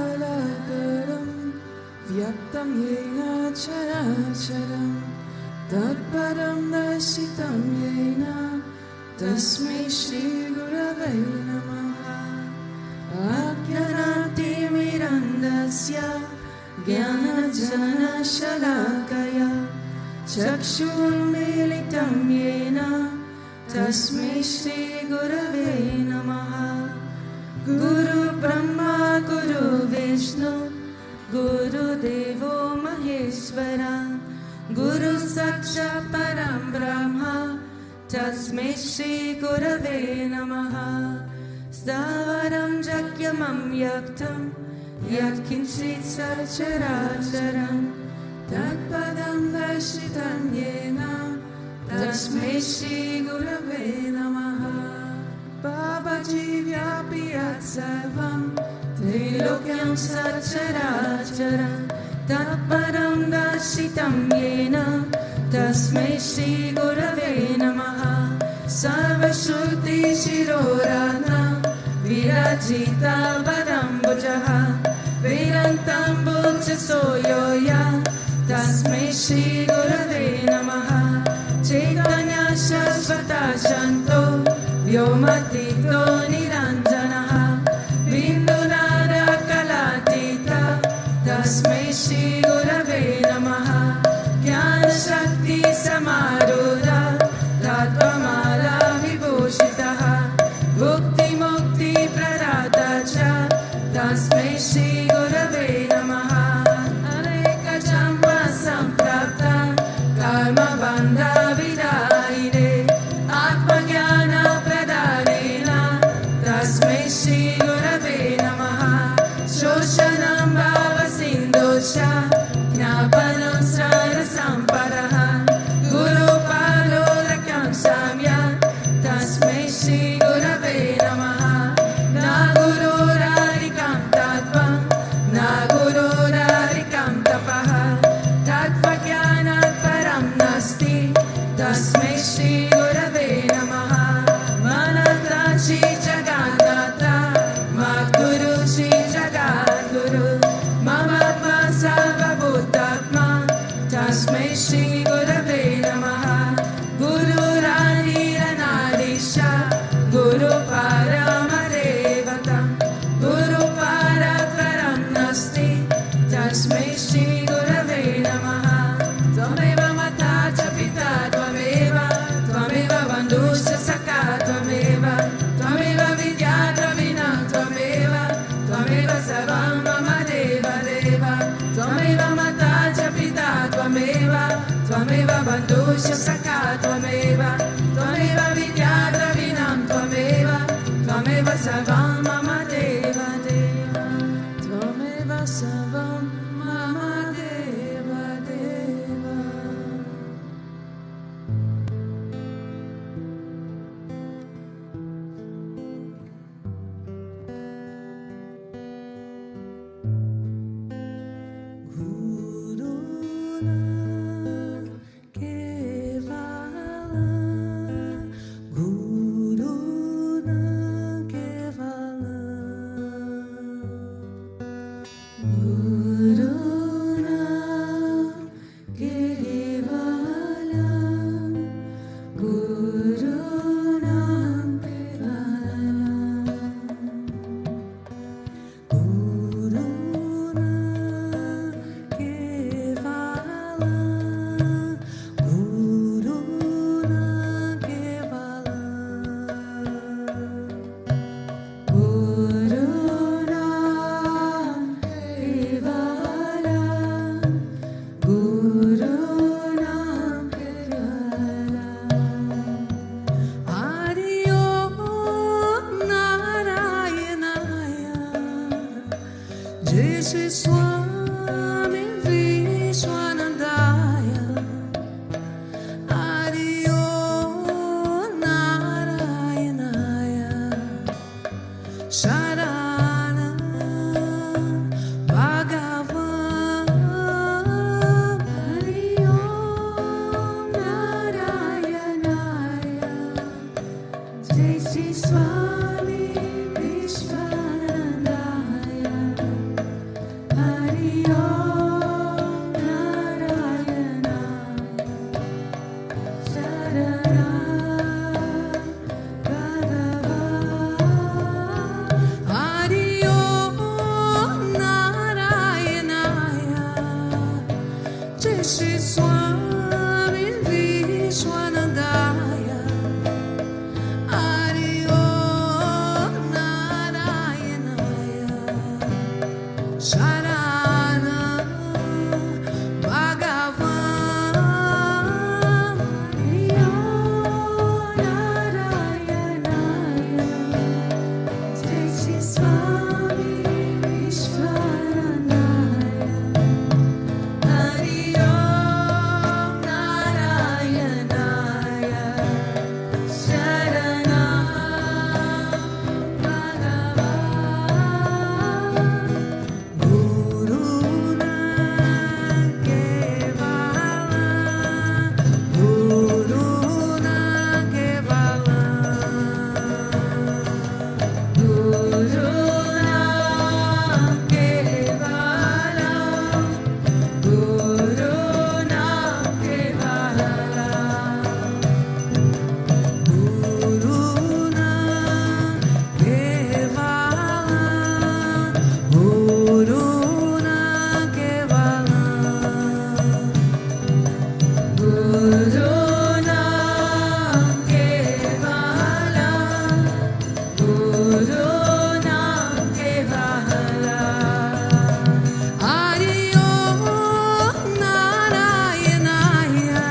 Akannamandalakaram vyaktam yena characharam tatparam darsitam yena tasmai Shri Gurave Namaha. Ajnanati mirandasya jnanajana shalakaya chakshurmilitam yena tasmai Shri Gurave Namaha. Guru Brahma Guru Vishnu Guru Devo Maheshwara Guru Sakshat Param Brahma Tasmai Shri Gurave Namaha. Stavaram Jakyamam Yaktam Yatkinchit Sarcharacharam Tatpadam Darshitam Yena Tasmai Shri Gurave Namaha. Babaji Vyapiyat Sarvam Trilokyam Sarcharacharam Tatparam Darshitam Yena Tasmai Shri Gurave Namaha. Sarvashruti Shirorana Virajita Vadambujaha Virantam Bhujasoyoya Tasmai Shri Gurave Namaha. Chaitanya Shashvata Shanto Vyomatito Niranjanaha Vindunara Kalatita Tasmai Shri Gurave Namaha. Jnana Shakti Samarudha Tatvamala Vibhushitaha Bhukti Mukti Pradata Cha Tasmai Shri Gurave Namaha. Aneka Jamba Samprapta Karma Bandha Vidahine Atma Jnana Pradanena Tasmai Shri Gurave Namaha. Shoshanam Bhava Sindosha Jnapanam Srana Sampadaha Guru Palo Rakam Samya Tasmai Shri Gurave Namaha. Na Guru Rarikam Tattvam Na Guru Rarikam Tapaha Tattva Jnanat Param Nasti Tasmai Shri Gurave Namaha. Manatachi Jagannatha Maguru Shri Jagadguru Mamatma Sarvabhutatma Tasmai Shri Gurave Namaha. Guru Rani Ranadisha Guru Paramadevata Guru Paratvaram Nasti Tasmai Shri Gurave Namaha. Tvameva Mata Cha Pita Tvameva Tvameva Bandhuscha Sakha Tvameva Tvameva Vidya Dravina Tvameva Tvameva Sarvam Mama Deva Deva Tvameva Mata Cha Pita Tvameva Tvameva Bandhuscha Sakha Tvameva Tvameva Vidya Dravinam Tvameva Tvameva Sarvam Mama Deva Deva Tvameva Sarvam Mama Deva Deva. Guruna Kevala Guruna Kevala Guruna Kevala Guruna Kevala Guruna Kevala Guruna Kevala Guruna Kevala Guruna Kevala. Hari Om Narayanaya Jai Shri Swami Sharana Bhagavan Hari Om Narayanaya Jai Sri Swami Vishwanandaya Hari Om Narayanaya Sharana Hari Om Narayanaya Jai Shri Swami Vishwanandaya Hari Om Narayanaya Sharana Bhagavan Hari Om Narayanaya Jai Shri Swami Vishwanandaya Hari Om Narayanaya Sharana Bhagavan Guru Nakevala Guru Nakevala Guru Nakevala Guru Nakevala Guru Nakevala Guru Nakevala Guru Nakevala Guru Nakevala Hari Om Narayanaya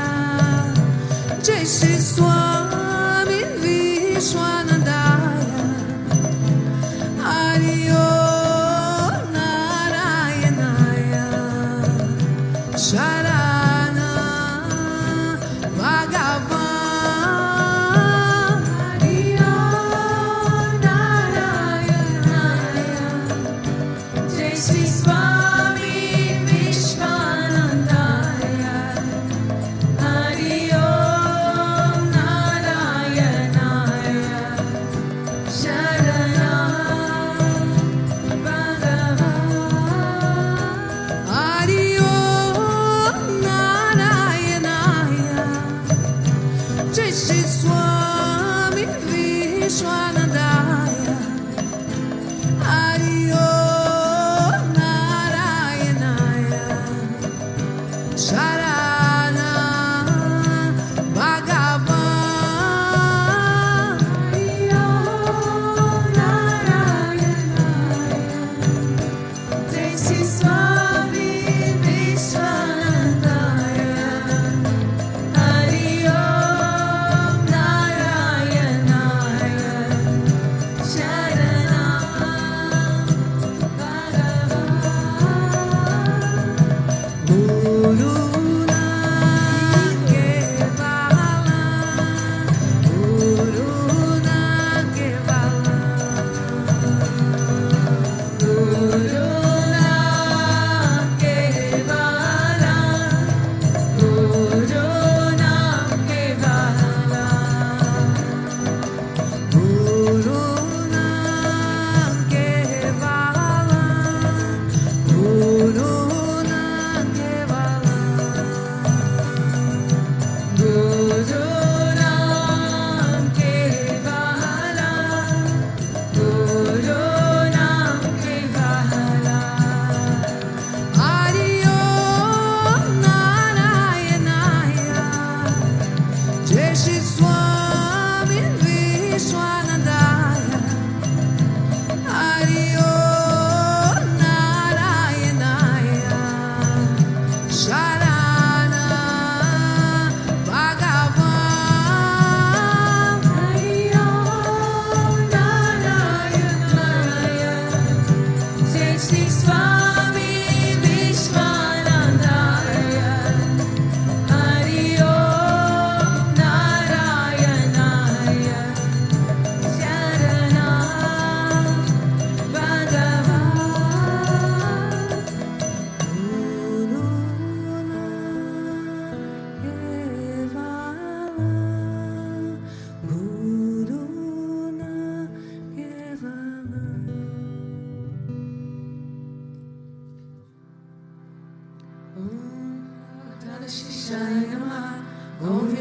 Jai Shri Swami Vishwanandaya Hari Om Narayanaya Sharana Bhagavan Hari Om Narayanaya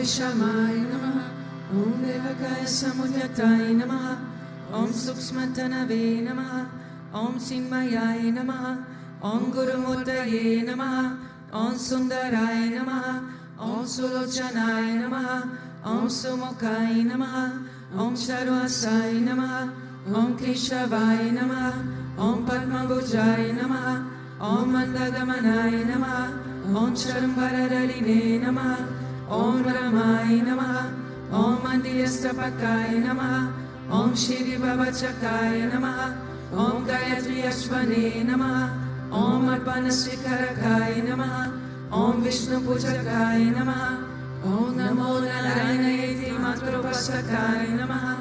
Vishamaya Namaha, Om Devakaya Samudyataya Namaha, Om Sukshmatanave Namaha, Om Chinmayaya Namaha, Om Gurumurtaye Namaha, Om Sundaraya Namaha, Om Sulochanaya Namaha, Om Sumukaya Namaha, Om Sarvasaya Namaha, Om Keshavaya Namaha, Om Padmabhujaya Namaha, Om Mandagamanaya Namaha, Om Charambararine Namaha, Om Ramaya Namaha, Om Mandirastapakaya Namaha, Om Shri Babachakaya Namaha, Om Gayatri Ashvane Namaha, Om Arpanasvikarakaya Namaha, Om Vishnu Pujakaya Namaha, Om Namo Narayanaeti Matrupasakaya Namaha,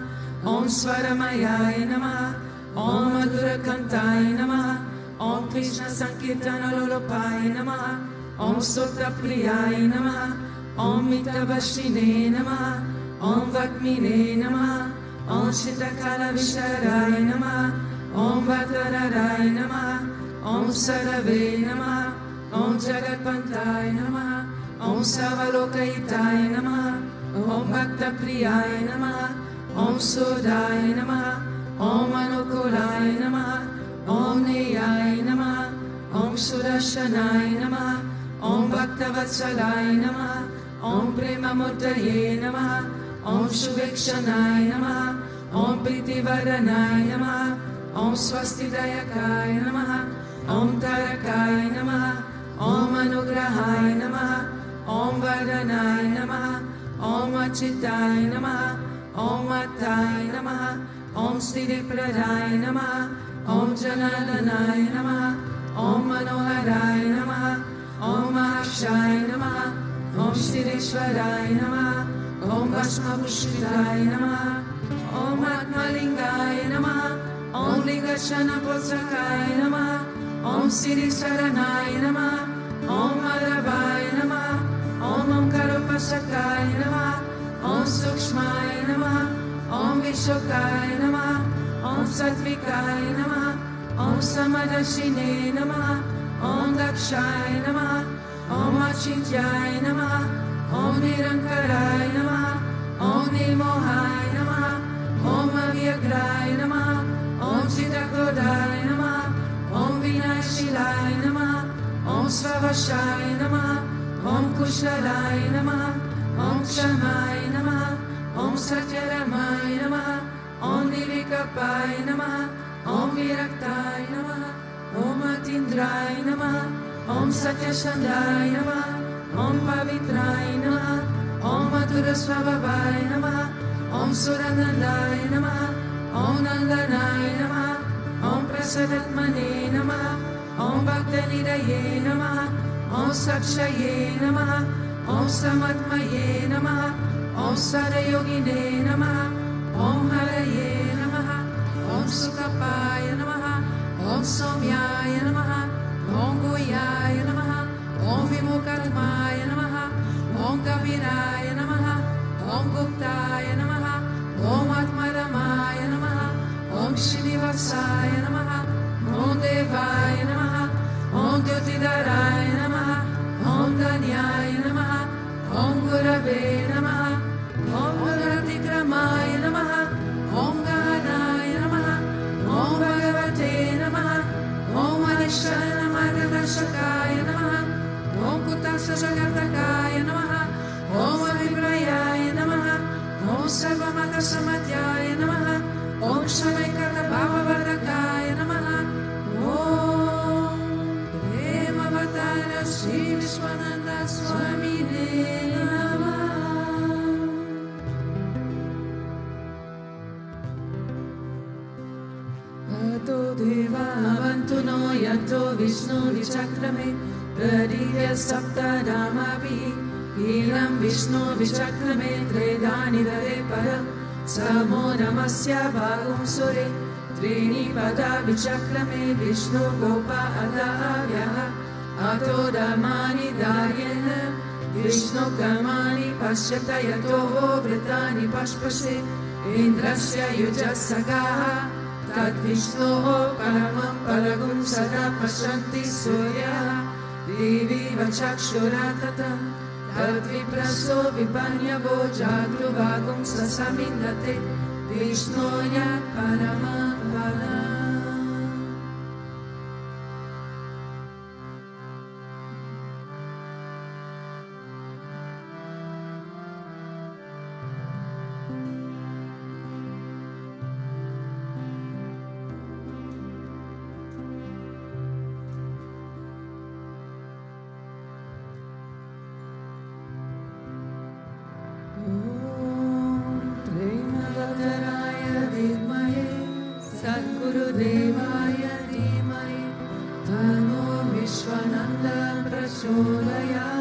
Om Swaramayaya Namaha, Om Madhurakantaya Namaha, Om Krishna Sankirtana Lolopaya Namaha, Om Sutra Priyaya Namaha, Om Mitavashine Namaha, Om Vakmine Namaha, Om Shitakala Visharaya Namaha, Om Vatararaya Namaha, Om Sarave Namaha, Om Jagatpantaya Namaha, Om Savalokayitaya Namaha, Om Bhakta Priyaya Namaha, Om Sudaya Namaha, Om Anukulaya Namaha, Om Neyaya Namaha, Om Surashanaya Namaha, Om Bhaktavatsalaya Namaha, Om Premamurtaye Namaha, Om Shuvekshanaya Namaha, Om Pritivaranaya Namaha, Om Swastidayakaya Namaha, Om Tarakaya Namaha, Om Anugrahaya Namaha, Om Varanaya Namaha, Om Achitaya Namaha, Om Attaya Namaha, Om Sthiripradaya Namaha, Om Janalanaya Namaha, Om Manoharaya Namaha, Om Mahashaya Namaha, Om Shireshwaraya Namaha, Om Bhasmapushritaya Namaha, Om Atmalingaya Namaha, Om Lingashanaposakaya Namaha, Om Sirisaranaya Namaha, Om Madhavaya Namaha, Om Omkarupasakaya Namaha, Om Sukshmaya Namaha, Om Vishokaya Namaha, Om Satvikaya Namaha, Om Samadashine Namaha, Om Dakshaya Namaha, Om Achintyaya Namaha, Om Nirankaraya Namaha, Om Nirmohaya Namaha, Om Avyagraya Namaha, Om Chidakodaya Namaha, Om Vinashilaya Namaha, Om Svavashaya Namaha, Om Kushalaya Namaha, Om Kshamaya Namaha, Om Satyaramaya Namaha, Om Nirvikapaya Namaha, Om Viraktaya Namaha, Om Atindraya Namaha, Om Satyasandaya Namaha, Om Pavitraya Namaha, Om Madhurasvabhavaya Namaha, Om Suranandaya Namaha, Om Nandanaya Namaha, Om Prasadatmane Namaha, Om Bhaktanidaye Namaha, Om Sakshaye Namaha, Om Samatmaye Namaha, Om Sadayogine Namaha, Om Haraye Namaha, Om Sukapaya Namaha, Om Somyaya Namaha, Om Goyaya Namaha, Om Vimukatmaya Namaha, Om Kabiraya Namaha, Om Guptaya Namaha, Om Atmaramaya Namaha, Om Srinivasaya Namaha, Om Devaya Namaha, Om Jyotidaraya Namaha, Om Danyaya Namaha, Om Gurave Namaha, Om Guratikramaya Namaha, Om Gahanaya Namaha, Om Bhagavate Namaha, Om Adishana Margadashakaya Namaha, Om Kutasa Jagartakaya Namaha, Om Aviprayaya Namaha, Om Sarvamata Samadhyaya Namaha, Om Shalaikata Bhavavardakaya Namaha, Om Premavatara Sri Vishwananda Swami Namaha. Ato Deva Avantu No Yanto Vishnu Vichakrame Pradivya Sapta Dhamabhi Ilam Vishnu Vichakrame Tredani Dare Param Samo Namasya Bhagum Sure Trini Pada Vichakrame Vishnu Gopa Ada Avyaha Ato Dhamani Daryena Vishnu Kamani Pashyata Yato Vritani Pashpase Indrasya Yujasagaha Tad Vishnu Paramam Paragum Sada Pashanti Surya Divi Vachakshura Tatam Tadvipraso vipanyavo jagruvagum sasamindate Vishnoya Paramapada. Devaya Dhimai Tano Vishwananda Prachodayate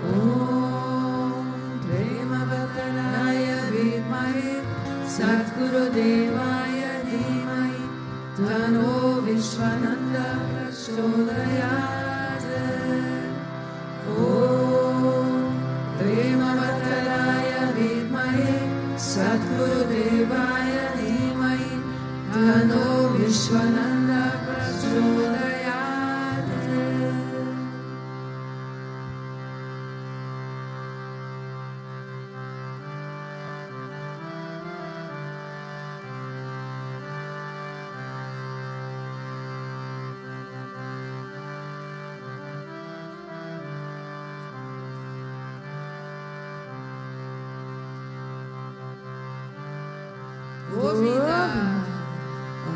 Om Premavatranaya Vidmai Satguru Devaya Dhimai Tano Vishwananda Prachodayate Om Premavatranaya Vidmai Satguru Devaya Tano Vishwananda Prachodayate. Govinda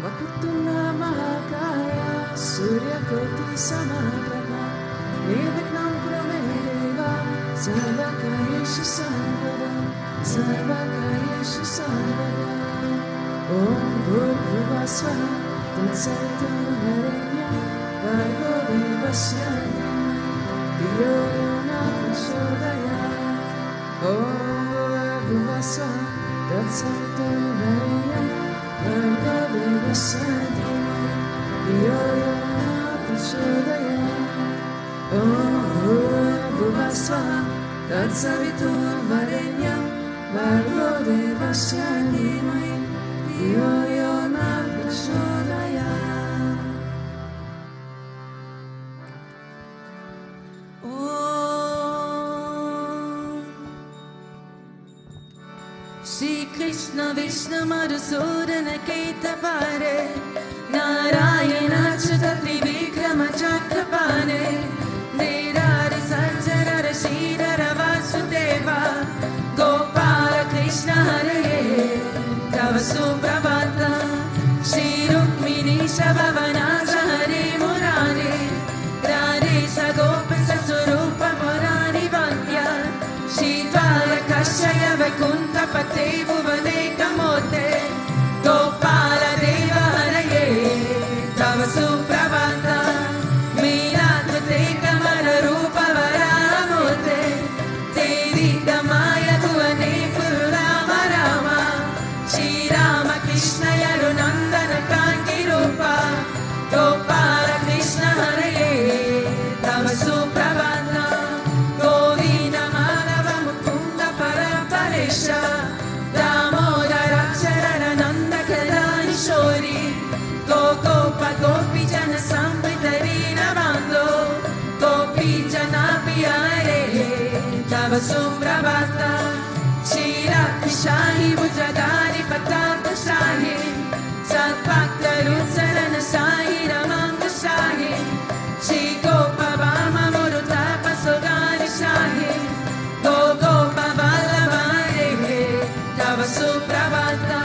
Vakutuna Mahakaya Surya Koti Samaprabha Nirvignam Pramedeva Sarvakayeshu Sarvada Sarvakayeshu Sarvada Om Bhurvasva Tatsaviturvarenyam Bhargo Devasya Dhimai Dhiyo Yona Prachodayate Om Bhurvasva Tatsaviturvarenyam Bhargo Devasya Dhimai Dhiyo Yona Prachodayate Om Bhurvasva Tatsaviturvarenyam Bhargo Devasya Dhimai Dhiyo Yona Prachodayate. Shri Krishna Vishnu Madhusudana Ketapare Narayana Achyuta Trivikrama Chakrapane Nirari Sanjarara Shridhara Vasudeva Gopala Krishna Hare Tava Suprabhata Shri Rukmini Shabhavanaja Hare Murari Radhesa Gopasa Surupa Murari Vandya Shri Dwara Kashaya Vaikuntha Pate Bhuvane Kamote Gopala Deva Haraye Tava Suprabhata Meenatvate Kamara Rupa Varamote Devi Damaya Bhuvane Pururama Rama Shri Rama Krishna Yarunandana Kanki Rupa Gopala Krishna Haraye Tava Suprabhata Govinda Madhava Mukunda Paraparesha Damodara Charananda Kalani Shori Gopa Gopi Jana Samritarina Bando Gopi Jana Piyare Tava Suprabhata Shira Shahi Bhujagari Patata Shahi Satpakta Rutsarana Shahi Ramanga Shahi Shri Gopa Bama Murutapa Sogari Shahi Gopa Vallabhare Tava Suprabhata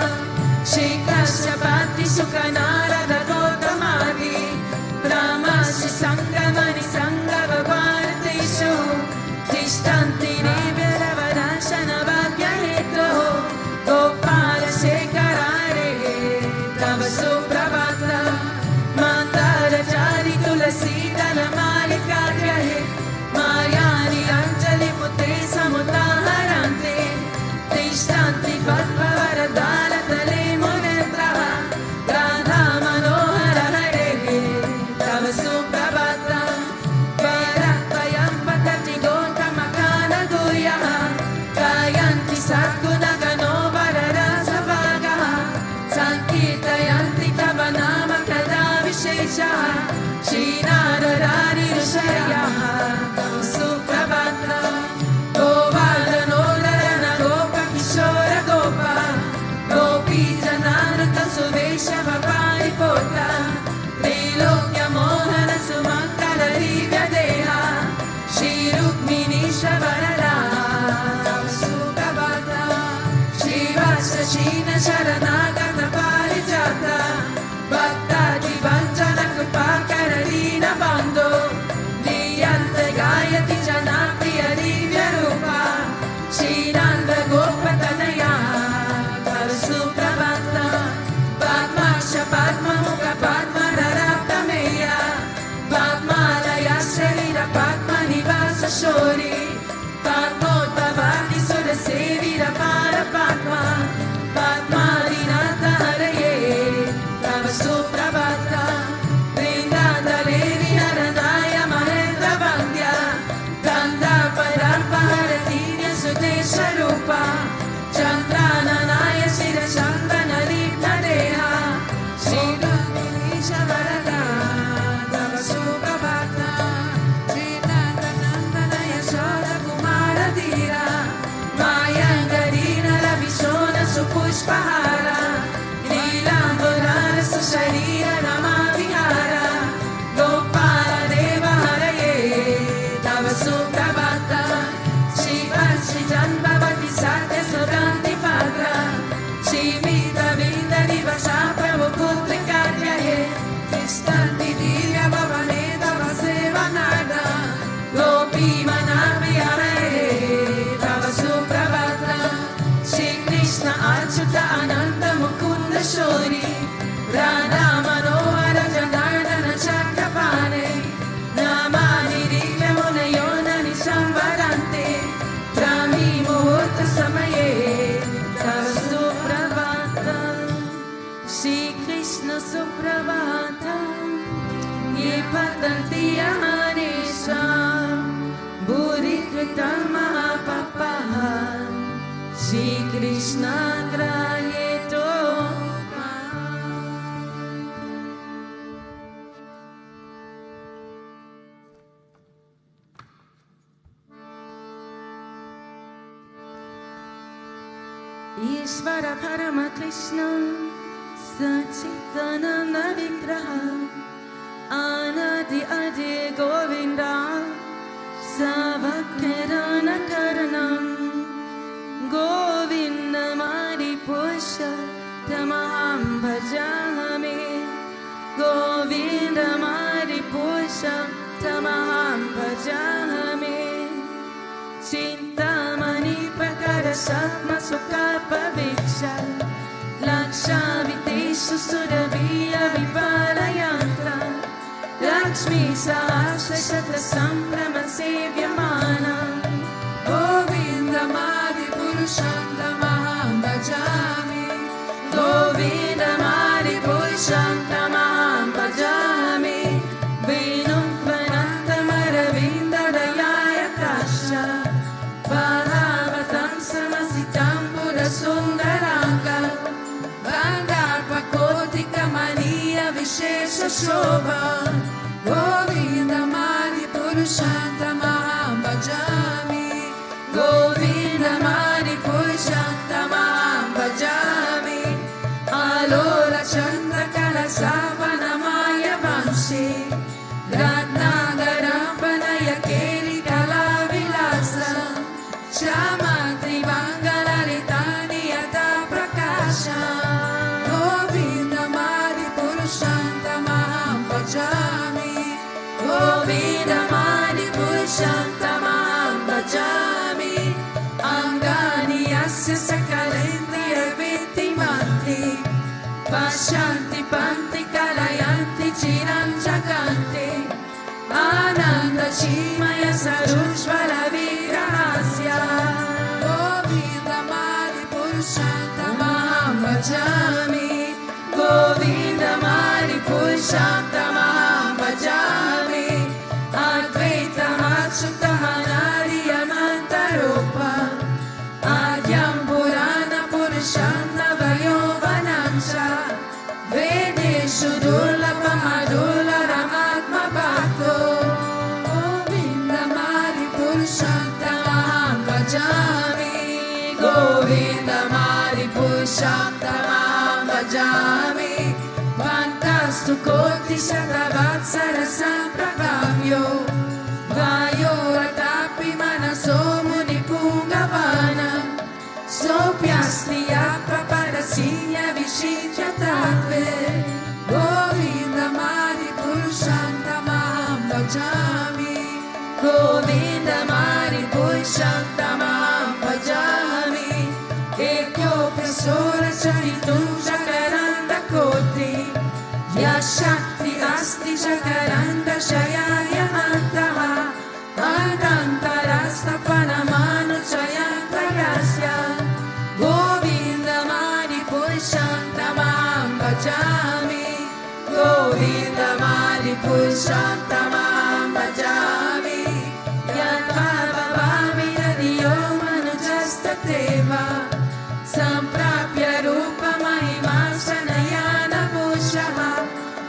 Shri Kashyapati Sukhanarada Gautamadi Brahmashi Sangamani Sangava Bharateshu Tishtanti Nevyara Varashana Bhagya Heto Gopala Shekarare Tava Suprabhata Mandara Jari Tulasi Dala Malika Grahe Mayani Anjali Mute Samutaharante Tishtanti Padma Varadala Tale Munetra Radha Manohara Hare Tava Suprabhata Varakvayam Patati Gota Makana Guya Kayanti Sakuna Gano Vararasa Vaga Sankirtayanti Tavanama Kada Vishesha Shri Nararari Rishaya Kishori Radha Manohara Janardana Chakrapane Namani Rikya Munayona Nishamvarante Brahmi Muhurta Samaye Tava Suprabhatam Shri Krishna Suprabhatam Ye Patanti Amanesha Bhuri Kritam Mahapapaha Shri Krishna Grayeto Ishvara Parama Krishna Sachitananda Vigraha Anadi Adi Govinda Savakirana Karanam Govinda Mari Pusha Tamaham Bhajami Govinda Mari Pusha Tamaham Bhajami Chintamani Prakara Satma Sukha Paviksha Laksha Viteshu Surabhiya Vipalayantra Lakshmi Sahasra Shatra Sambrama Sevyamana Govinda Mari Purushantamaham Bhajami Govinda Mari Purushantamaham Bhajami Venukvanantamaravinda Dayaya Kasha Bhagavatam Samasitam Pura Sundaranga Vandarpakotika Mania Vishesha Shobha Govinda Mari Purushantamaham Bhajami Govinda Mari Purushantamaham Bhajami Alola Chandrakala Savanamaya Vanshi Ratnagarapanaya Keli Kala Vilasa Shamatri Bangala Ritani Yata Prakasha Govinda Mari Purushantamaham Bhajami Govinda Mari Purushantamaham Bhajami Angani Yasya Sakalendriya Vittimanti Pashanti Panti Kalayanti Chiram Jaganti Ananda Chimaya Sarushvara Vigrahasya Govinda Mari Purushantamaham Bhajami Govinda Mari Purushantamaham Bhajami Advaita Achyuta Anariya Mantarupa Adyam Purana Purushanda Vayovanamcha Vedeshu Durlabha Madula Ramatma Bhakto Govinda Mari Purushantamaham Bhajami Govinda Mari Purushantamaham Bhajami Vantastu Koti Satavatsara Samprabhavyo Vayo Ratapi Manaso Muni Pungavana Sopyasniya Praparasinya Vishitya Tatve Govinda Mari Purushantamaham Bhajami Govinda Mari Purushantamaham Bhajami Ekyo Prasora Charitum Jacaranda Koti Yashakti Asti Jacaranda Shayaya Antaha Adantarasta Panamanu Chayantrayasya Govinda Mari Purushantamaham Bhajami Govinda Mari Purushantamaham Bhajami Yatha Bhavami Nadiyo Manujastateva Samprapya Rupa Mahima Sanayana Bhushaha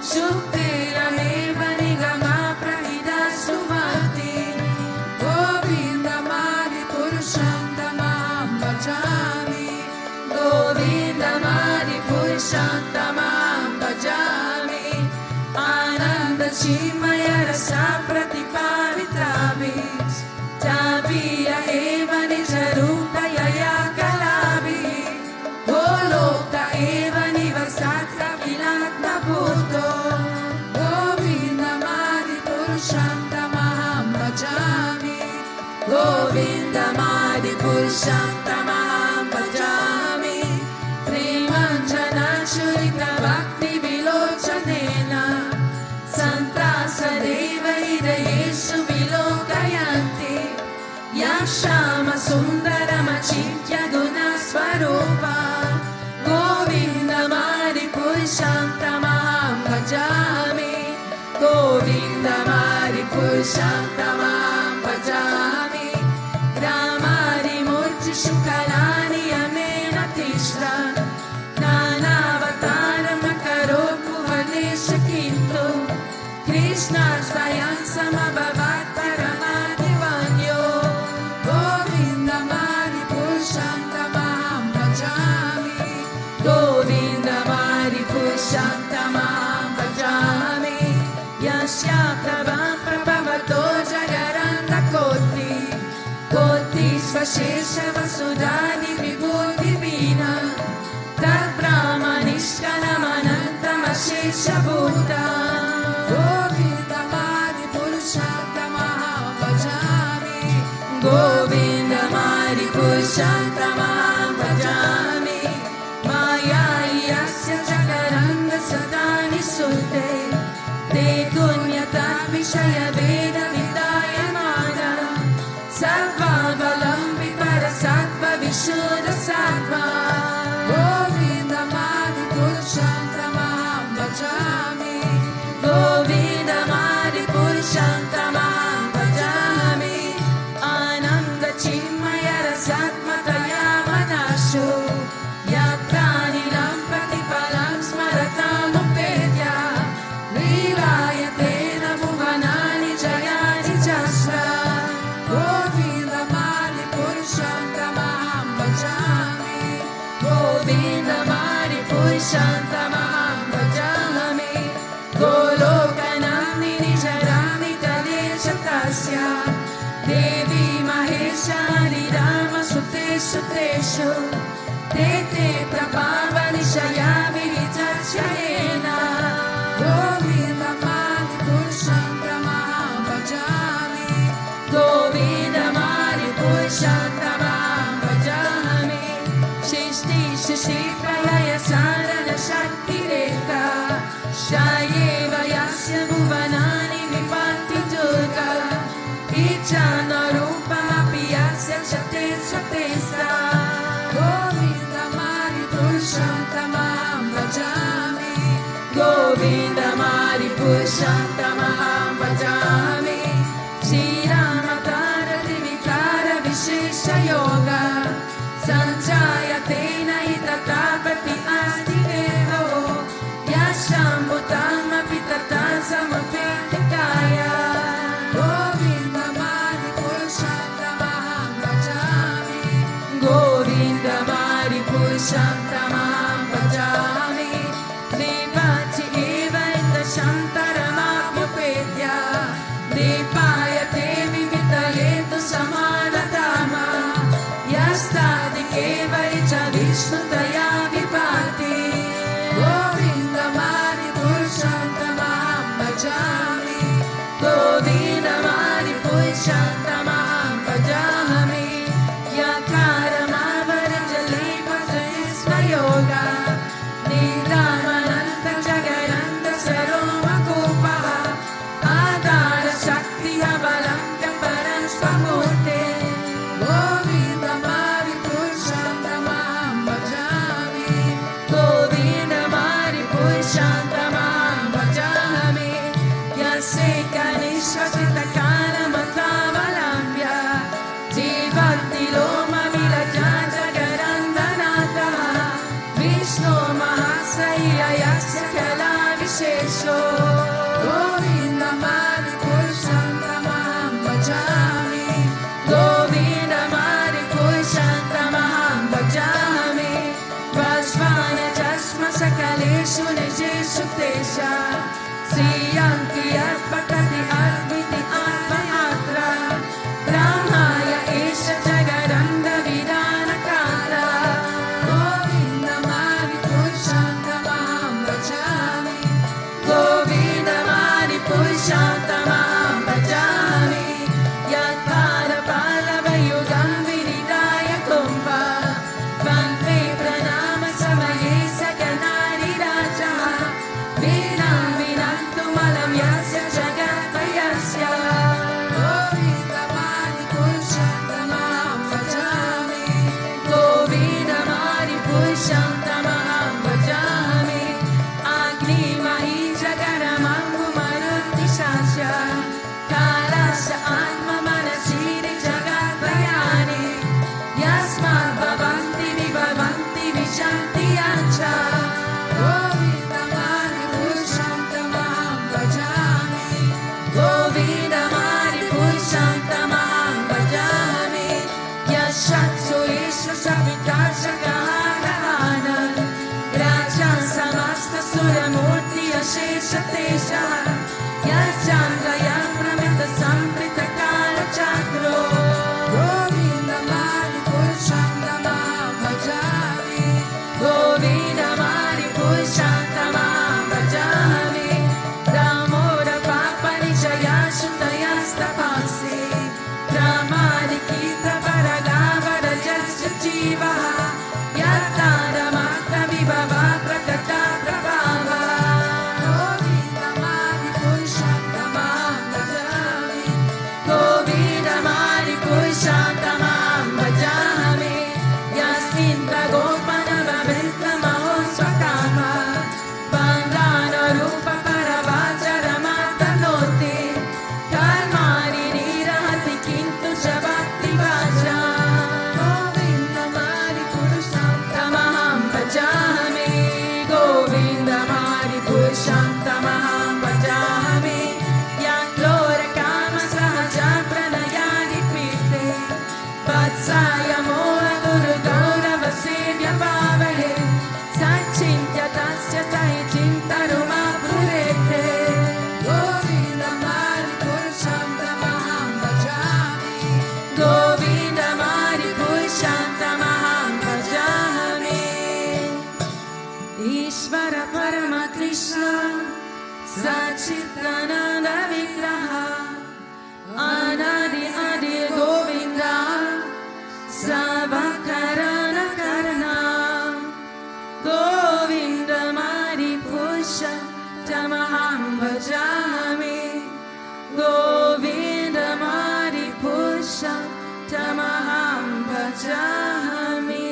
Shuktira Eva Nigama Prahida Sumati Govinda Mari Purushantamaham Bhajami Govinda Mari Purushantamaham Bhajami Ananda Chimaya Rasa Pratipavitavis Taviya Eva Nijarupa Yaya Kalavi Golokta Eva Nivasat Kavilatma Bhuto Govinda Mari Purushantamaham Bhajami Govinda Mari Purushantamaham Bhajami Premanjana Shuri Shama Sundaramachitya Gunaswarupa Govinda Mari Purushantamaham Bhajami Govinda Mari Purushantamaham Bhajami Ramari Murti Shukalani Amena Tishra Nanavataram Karopu Vanesha Kintu Krishna Swayam Samabhavat Paramadivanyo Govinda Mari Purushantamaham Bhajami Govinda Mari Purushantamaham Bhajami Yasya Prabham Prabhavato Jagaranda Koti Koti Svashesha Vasudhani Vibhuti Vina Tat Brahmanishkalamanantam Ashesha Bhuta Govinda Mari Purushantamaham Bhajami Govinda Mari Purushantamaham Bhajami Maya Yasya Jagaranda Sadani Sute Te Gunyata Vishaya Veda Vidayamana Sattva Valambi Parasattva Vishuddha Sattva Govinda Mari Purushantamaham Bhajami Govinda Mari Purushantamaham Bhajami Ananda Chinmaya Rasatmataya Manashu Yatrani Lampati Palam Smaratam Upedya Lilayatena Bhuvanani Jayani Jasra Govinda Mari Purushantamaham Bhajami Govinda Mari Purushantamaham Bhajami Golokanandini Jarani Talesha Tasya Devi Maheshwari Rama Suteshu Teshu Tete Prabhavani Shayami Vichachayena Govinda Mari Purushantamaham Bhajami Govinda Mari Purushantamaham Bhajami Shishti Shishi Pralaya Sarana Shakti Reta Shayeva Yasya Bhuvanani Vipatti Durga Ichana Rupa Piyasya Chate Chatesa Govinda Mari Purushantamaham Bhajami Govinda Mari Purushantamaham Bhajami Shri Rama Tarati Vikara Vishesha Yoga Sanjayatena Itatapati Asti Devo Yashambhutam Apitatan Samapetikaya Govinda Mari Purushantamaham Bhajami Govinda Mari Purushantamaham Bhajami Devachi Eva Ita Shantaramapupedya Devaya Devi Vitayetu Samanatama Yastadi Keva Icha Vishnu Taya Vipati Govinda Mari Purushantamaham Bhajami Govinda Mari Purushantamaham Bhajami Yakaramavaranjali Bhajisma Yoga Nidamananta Jagaranda Saroma Kupaha Adara Shakti Avalanka Paransvamurte Govinda Mari Purushantamaham Bhajami Govinda Mari Purushantamaham Bhajami Yaseka Nishvasita Karamatavalamya Jivati Loma Vilaja Jagarandanata Vishnu Mahasaya Yasya Kala Vishesho Govinda Mari Purushantamaham Bhajami Govinda Mari Purushantamaham Bhajami Vasvana Jasma Sakaleshu Nijeshu Tesha Sriyanki Arpatati Arviti Atma Atra Brahmaya Esha Jagaranda Vidana Kata Govinda Mari Purushantamaham Bhajami Govinda Mari Purushantamaham Bhajami Yatpara Palava Yugam Viridaya Kumbha Vante Pranama Samaye Sakanari Raja Vinam Vinantu Malam Satchitananda Vigraha Anadi Adi Govinda Savakarana Karana Govinda Mari Pusha Tamaham Bhajami Govinda Mari Pusha Tamaham Bhajami.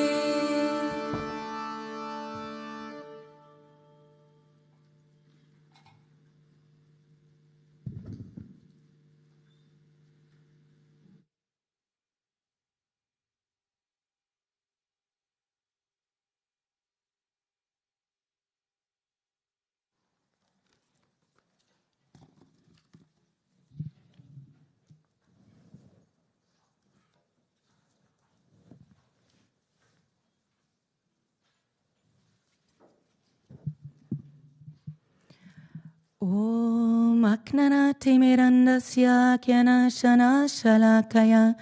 Om Aknana Timirandasya Kyana Shana Shalakaya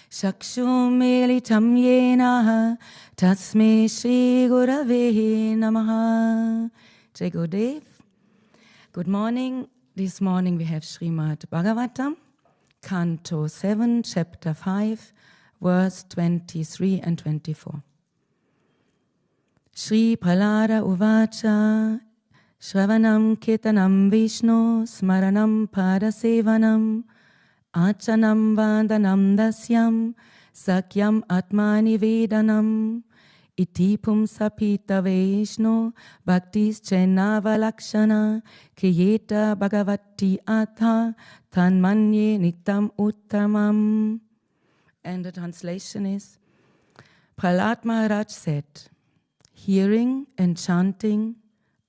Shakshum Militam Yenaha Tasme Shri Gurave Namaha. Jai Gurudev. Good morning. This morning we have Srimad Bhagavatam, Canto 7, Chapter 5, verse 23 and 24. Shri Prahlada Uvacha Shravanam Kirtanam Vishnu Smaranam Padasevanam Achanam Vandanam Dasyam Sakyam Atmani Vedanam Itipum Sapita Vishnu Bhaktis Chenava Lakshana Kriyeta Bhagavati Atha Tanmanye Nitam Uttamam. And the translation is, Prahlad Maharaj said, hearing and chanting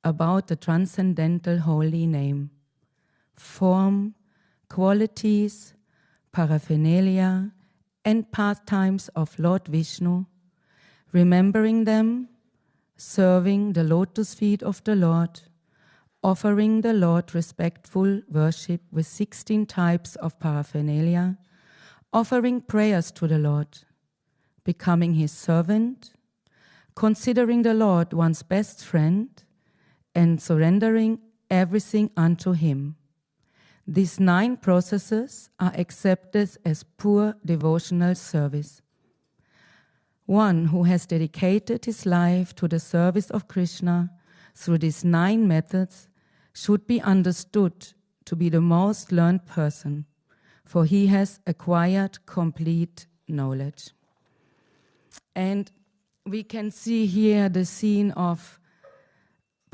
about the transcendental holy name, form, qualities, paraphernalia, and pastimes of Lord Vishnu, remembering them, serving the lotus feet of the Lord, offering the Lord respectful worship with 16 types of paraphernalia, offering prayers to the Lord, becoming his servant, considering the Lord one's best friend, and surrendering everything unto him. These 9 processes are accepted as pure devotional service. One who has dedicated his life to the service of Krishna through these 9 methods should be understood to be the most learned person, for he has acquired complete knowledge. And we can see here the scene of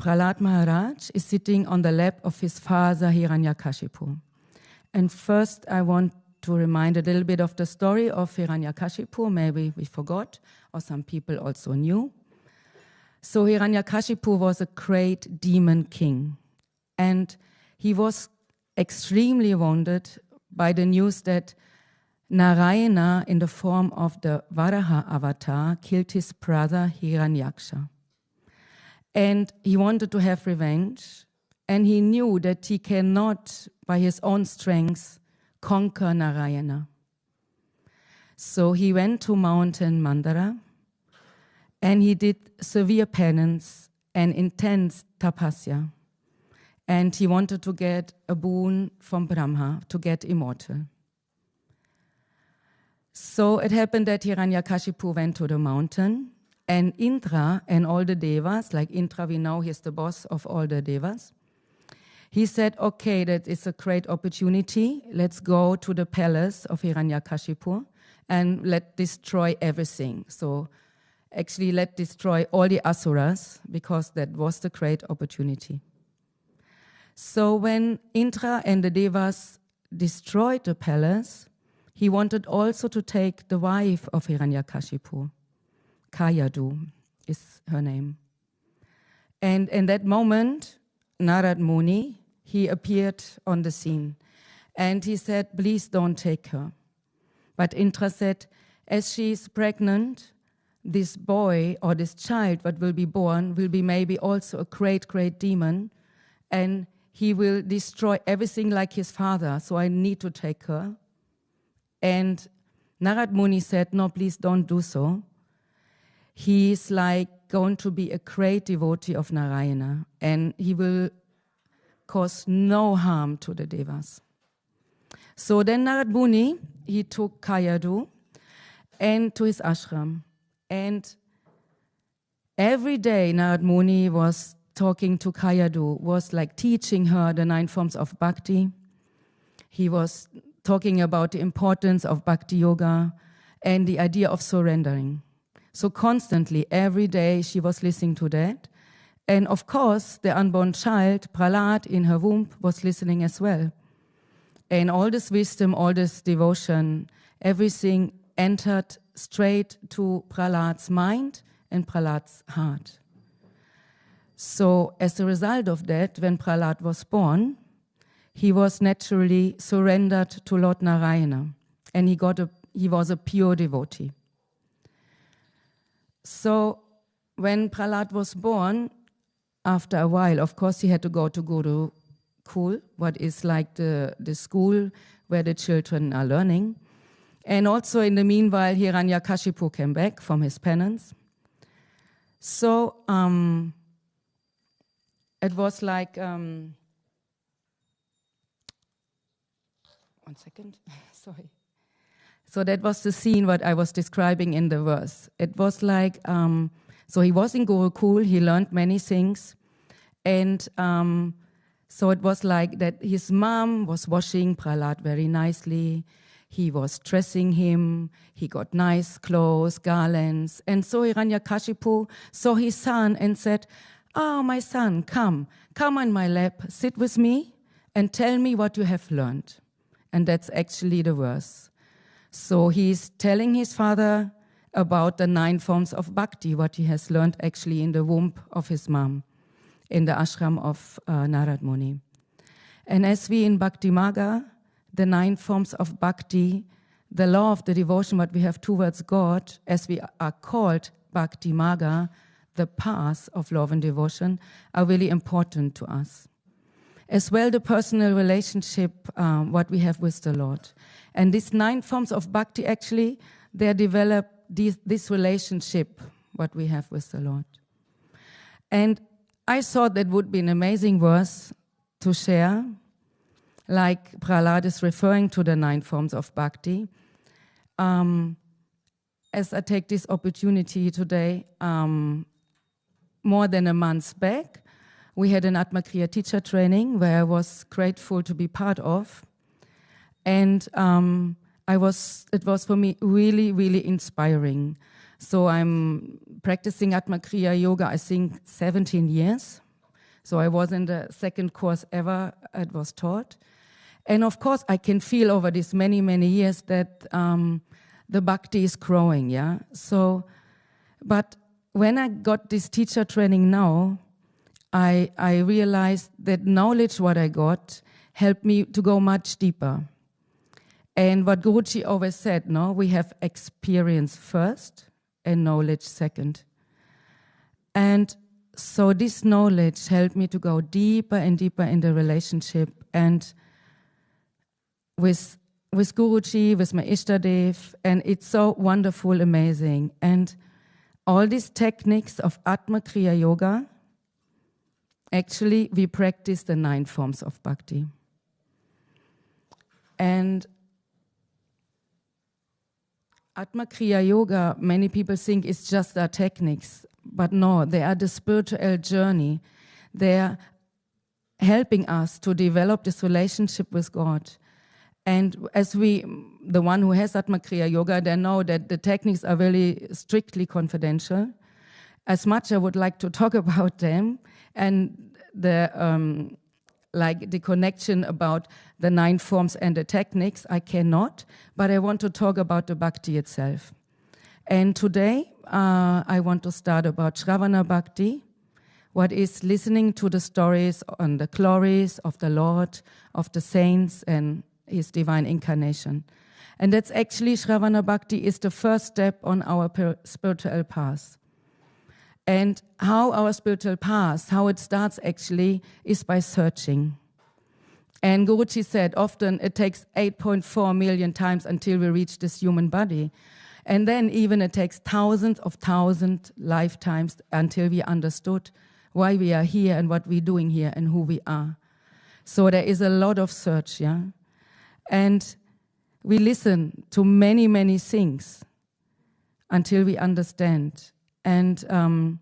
Prahlad Maharaj is sitting on the lap of his father Hiranyakashipu. And first I want to remind a little bit of the story of Hiranyakashipu. Maybe we forgot, or some people also knew. So Hiranyakashipu was a great demon king. And he was extremely wounded by the news that Narayana, in the form of the Varaha avatar, killed his brother Hiranyaksha. And he wanted to have revenge, and he knew that he cannot, by his own strength, conquer Narayana. So he went to mountain Mandara, and he did severe penance and intense tapasya. And he wanted to get a boon from Brahma to get immortal. So it happened that Hiranyakashipu went to the mountain, and Indra and all the devas, like Indra we know, he's the boss of all the devas, he said, okay, that is a great opportunity. Let's go to the palace of Hiranyakashipu and let's destroy everything. So actually, let's destroy all the asuras, because that was the great opportunity. So when Indra and the devas destroyed the palace, he wanted also to take the wife of Hiranyakashipu. Kayadu is her name. And in that moment, Narad Muni, he appeared on the scene. And he said, please don't take her. But Indra said, as she is pregnant, this boy or this child that will be born will be maybe also a great, great demon. And he will destroy everything like his father. So I need to take her. And Narad Muni said, no, please don't do so. He's like going to be a great devotee of Narayana, and he will caused no harm to the devas. So then Narad Muni, he took Kayadu and to his ashram. And every day Narad Muni was talking to Kayadu, was like teaching her the 9 forms of bhakti. He was talking about the importance of bhakti yoga and the idea of surrendering. So constantly, every day, she was listening to that. And of course, the unborn child, Prahlad, in her womb, was listening as well. And all this wisdom, all this devotion, everything entered straight to Prahlad's mind and Prahlad's heart. So as a result of that, when Prahlad was born, he was naturally surrendered to Lord Narayana, and he was a pure devotee. So when Prahlad was born, after a while, of course, he had to go to Gurukul, what is like the school where the children are learning. And also in the meanwhile, Hiranyakashipu came back from his penance. So it was like, one second, sorry. So that was the scene what I was describing in the verse. It was like, so he was in Gurukul, he learned many things. And so it was like that his mom was washing Prahlad very nicely. He was dressing him. He got nice clothes, garlands. And so Hiranyakashipu saw his son and said, "Oh, my son, come on my lap, sit with me and tell me what you have learned." And that's actually the verse. So he's telling his father about the 9 forms of bhakti, what he has learned actually in the womb of his mom, in the ashram of Narad Muni. And as we in Bhakti Marga, the 9 forms of bhakti, the law of the devotion what we have towards God, as we are called Bhakti Marga, the path of love and devotion, are really important to us. As well, the personal relationship, what we have with the Lord. And these 9 forms of bhakti, actually, they develop this relationship, what we have with the Lord. And I thought that would be an amazing verse to share, like Prahlad is referring to the 9 forms of bhakti. As I take this opportunity today, more than a month back, we had an Atma Kriya teacher training where I was grateful to be part of. And it was for me really, really inspiring. So I'm practicing Atma Kriya yoga, I think 17 years. So I was in the 2nd course ever it was taught. And of course, I can feel over these many, many years that the bhakti is growing, yeah? So, but when I got this teacher training now, I realized that knowledge what I got helped me to go much deeper. And what Guruji always said, no, we have experience first and knowledge second. And so this knowledge helped me to go deeper and deeper in the relationship, and with Guruji, with my Ishtadev, and it's so wonderful, amazing. And all these techniques of Atma Kriya Yoga, actually we practice the 9 forms of bhakti. And Atma Kriya Yoga, many people think it's just our techniques, but no, they are the spiritual journey. They are helping us to develop this relationship with God. And as the one who has Atma Kriya Yoga, they know that the techniques are very strictly confidential. As much I would like to talk about them and the connection about the 9 forms and the techniques, I cannot, but I want to talk about the bhakti itself. And today, I want to start about Shravana Bhakti, what is listening to the stories on the glories of the Lord, of the saints, and His divine incarnation. And that's actually, Shravana Bhakti is the first step on our spiritual path. And how our spiritual path, how it starts actually, is by searching. And Guruji said often it takes 8.4 million times until we reach this human body. And then even it takes thousands of lifetimes until we understood why we are here and what we're doing here and who we are. So there is a lot of search, yeah? And we listen to many, many things until we understand. And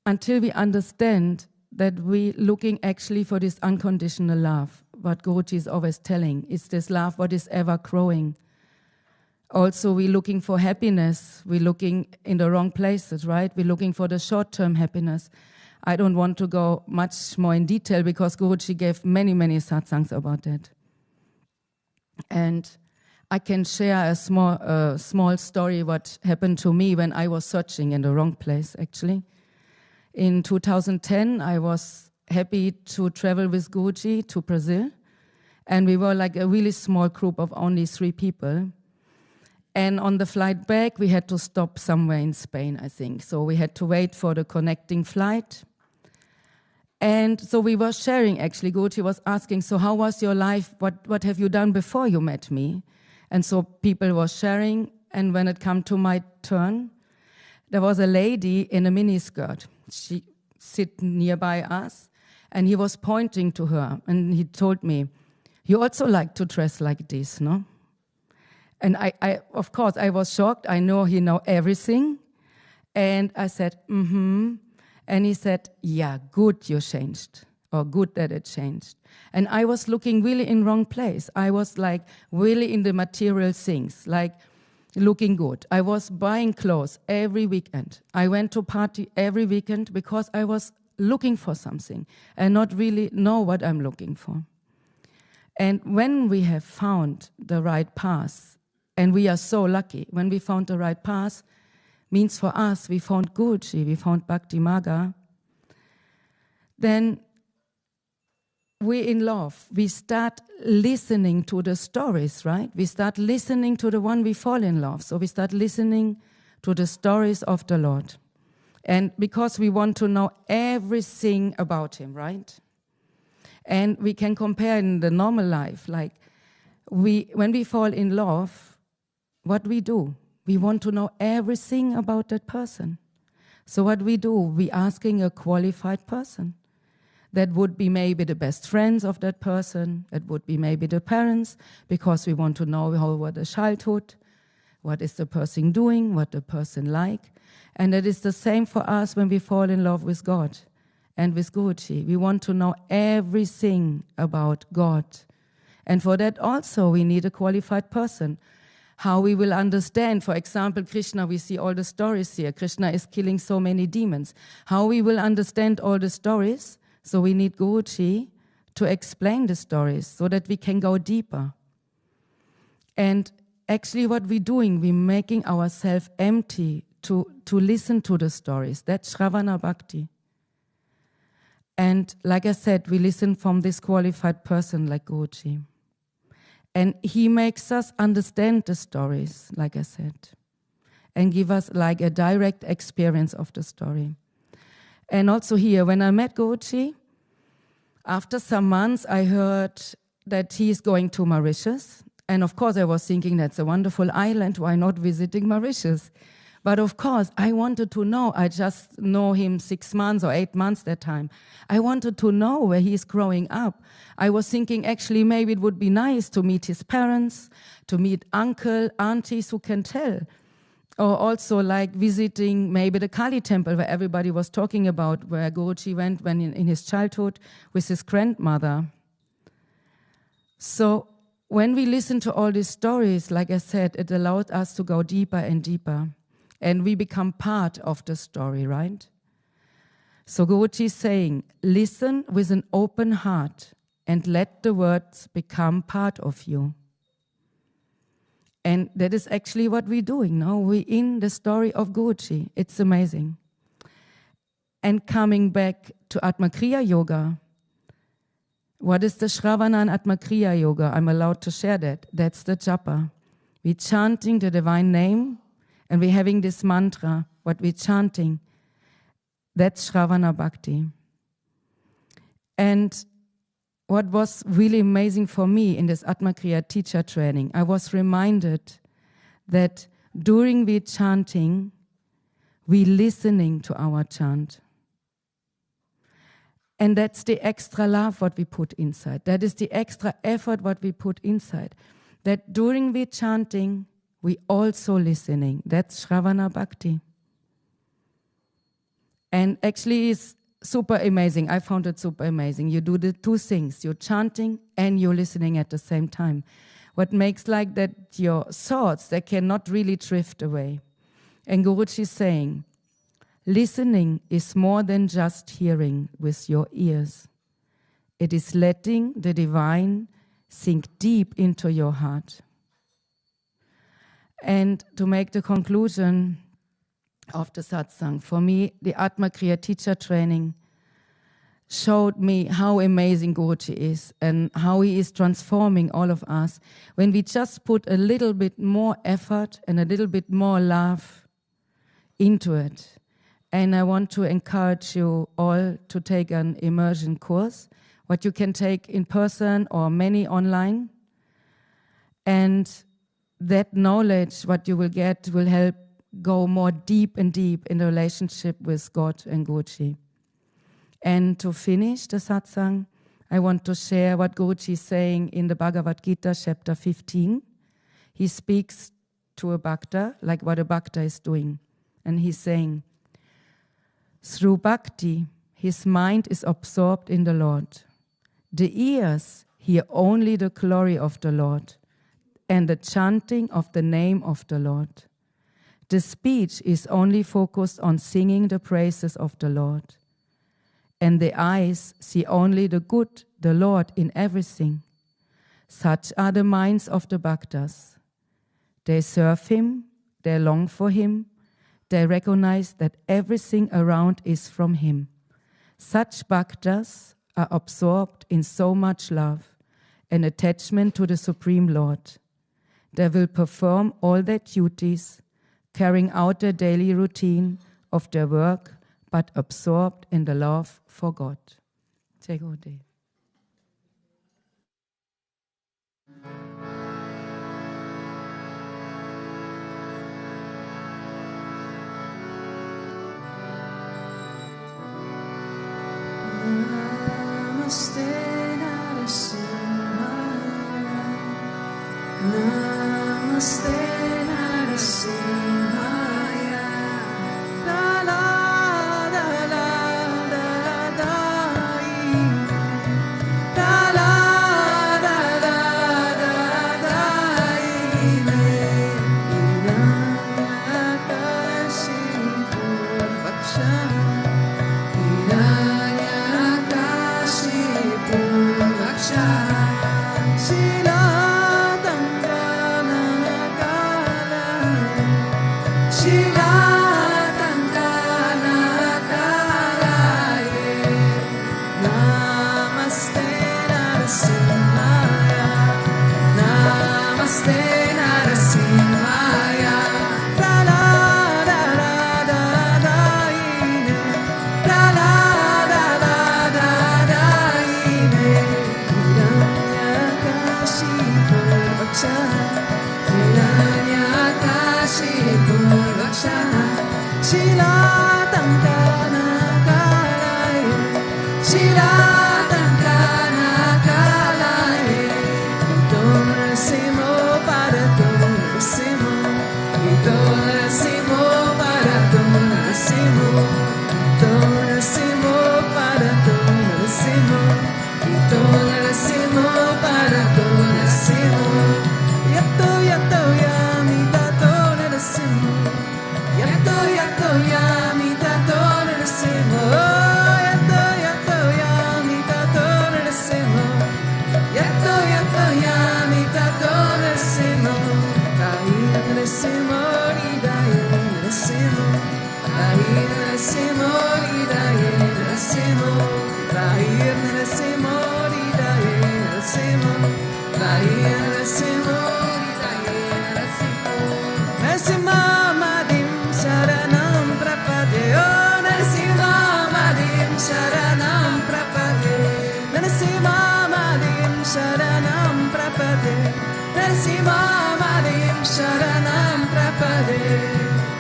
until we understand that we're looking actually for this unconditional love, what Guruji is always telling, is this love what is ever growing. Also, we're looking for happiness. We're looking in the wrong places, right? We're looking for the short-term happiness. I don't want to go much more in detail because Guruji gave many, many satsangs about that. And I can share a small story what happened to me when I was searching in the wrong place, actually. In 2010, I was happy to travel with Guruji to Brazil. And we were like a really small group of only 3 people. And on the flight back, we had to stop somewhere in Spain, I think. So we had to wait for the connecting flight. And so we were sharing, actually. Guruji was asking, so how was your life? What have you done before you met me? And so people were sharing. And when it came to my turn, there was a lady in a miniskirt. She sit nearby us, and he was pointing to her. And he told me, you also like to dress like this, no? And I of course, I was shocked. I know he know everything. And I said, mm-hmm. And he said, yeah, good you changed, or good that it changed. And I was looking really in wrong place. I was like really in the material things, like looking good. I was buying clothes every weekend. I went to party every weekend because I was looking for something and not really know what I'm looking for. And when we have found the right path, and we are so lucky, when we found the right path, means for us, we found Guruji, we found Bhakti Marga, then we're in love. We start listening to the stories, right? We start listening to the one we fall in love. So we start listening to the stories of the Lord. And because we want to know everything about him, right? And we can compare in the normal life, like when we fall in love, what we do? We want to know everything about that person. So what we do, we asking a qualified person. That would be maybe the best friends of that person. That would be maybe the parents, because we want to know how was the childhood, what is the person doing, what the person like. And that is the same for us when we fall in love with God and with Guruji. We want to know everything about God. And for that also we need a qualified person. How we will understand, for example, Krishna, we see all the stories here. Krishna is killing so many demons. How we will understand all the stories, so we need Guruji to explain the stories so that we can go deeper. And actually what we're doing, we're making ourselves empty to listen to the stories. That's Shravana Bhakti. And like I said, we listen from this qualified person like Guruji. And he makes us understand the stories, like I said, and give us like a direct experience of the story. And also here, when I met Guruji, after some months, I heard that he is going to Mauritius. And of course, I was thinking that's a wonderful island. Why not visiting Mauritius? But of course, I wanted to know. I just know him 6 months or 8 months that time. I wanted to know where he's growing up. I was thinking actually maybe it would be nice to meet his parents, to meet uncle, aunties who can tell. Or also like visiting maybe the Kali temple where everybody was talking about, where Guruji went when in his childhood with his grandmother. So when we listen to all these stories, like I said, it allowed us to go deeper and deeper. And we become part of the story, right? So Guruji is saying, listen with an open heart and let the words become part of you. And that is actually what we're doing now. We're in the story of Guruji. It's amazing. And coming back to Atmakriya Yoga, what is the Shravana and Atmakriya Yoga? I'm allowed to share that. That's the japa. We're chanting the divine name, and we're having this mantra, what we're chanting. That's Shravana Bhakti. And what was really amazing for me in this Atmakriya teacher training, I was reminded that during the chanting, we're listening to our chant. And that's the extra love what we put inside. That is the extra effort what we put inside. That during we chanting, we also listening. That's Shravana Bhakti. And actually it's super amazing. I found it super amazing. You do the two things. You're chanting and you're listening at the same time. What makes like that your thoughts, they cannot really drift away. And Guruji is saying, listening is more than just hearing with your ears. It is letting the divine sink deep into your heart. And to make the conclusion of the satsang, for me, the Atma Kriya teacher training showed me how amazing Guruji is and how he is transforming all of us when we just put a little bit more effort and a little bit more love into it. And I want to encourage you all to take an immersion course, what you can take in person or many online. And that knowledge, what you will get, will help go more deep and deep in the relationship with God and Guruji. And to finish the satsang, I want to share what Guruji is saying in the Bhagavad Gita, chapter 15. He speaks to a bhakta, like what a bhakta is doing. And he's saying, through bhakti, his mind is absorbed in the Lord. The ears hear only the glory of the Lord and the chanting of the name of the Lord. The speech is only focused on singing the praises of the Lord. And the eyes see only the good, the Lord in everything. Such are the minds of the bhaktas. They serve him, they long for him, they recognize that everything around is from him. Such bhaktas are absorbed in so much love and attachment to the Supreme Lord. They will perform all their duties, carrying out their daily routine of their work, but absorbed in the love for God. Take a good day. Namaste Narasimhaya. Namaste Narasimhaya. La la la la la la. La la la la la la.